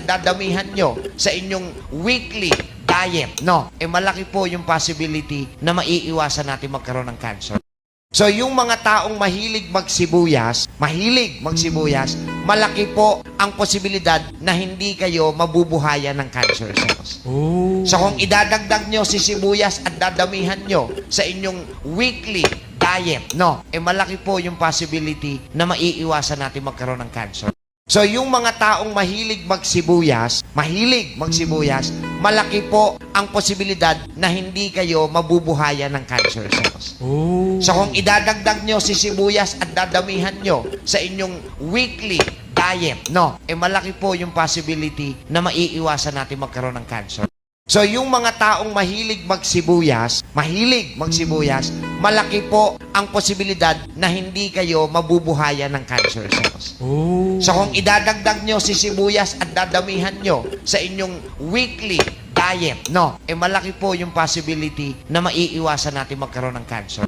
dadamihan nyo sa inyong weekly diet, no? Malaki po yung possibility na maiiwasan natin magkaroon ng cancer. So, yung mga taong mahilig magsibuyas, malaki po ang posibilidad na hindi kayo mabubuhayan ng cancer cells. So, kung idadagdag nyo si sibuyas at dadamihan nyo sa inyong weekly diet, no? Malaki po yung possibility na maiiwasan natin magkaroon ng cancer. So, yung mga taong mahilig magsibuyas, malaki po ang posibilidad na hindi kayo mabubuhayan ng cancer cells. So, kung idadagdag nyo si sibuyas at dadamihan nyo sa inyong weekly diet, no? Malaki po yung possibility na maiiwasan natin magkaroon ng cancer. So, yung mga taong mahilig magsibuyas, malaki po ang posibilidad na hindi kayo mabubuhayan ng cancer cells. So, kung idadagdag nyo si sibuyas at dadamihan nyo sa inyong weekly diet, no? Malaki po yung possibility na maiiwasan natin magkaroon ng cancer.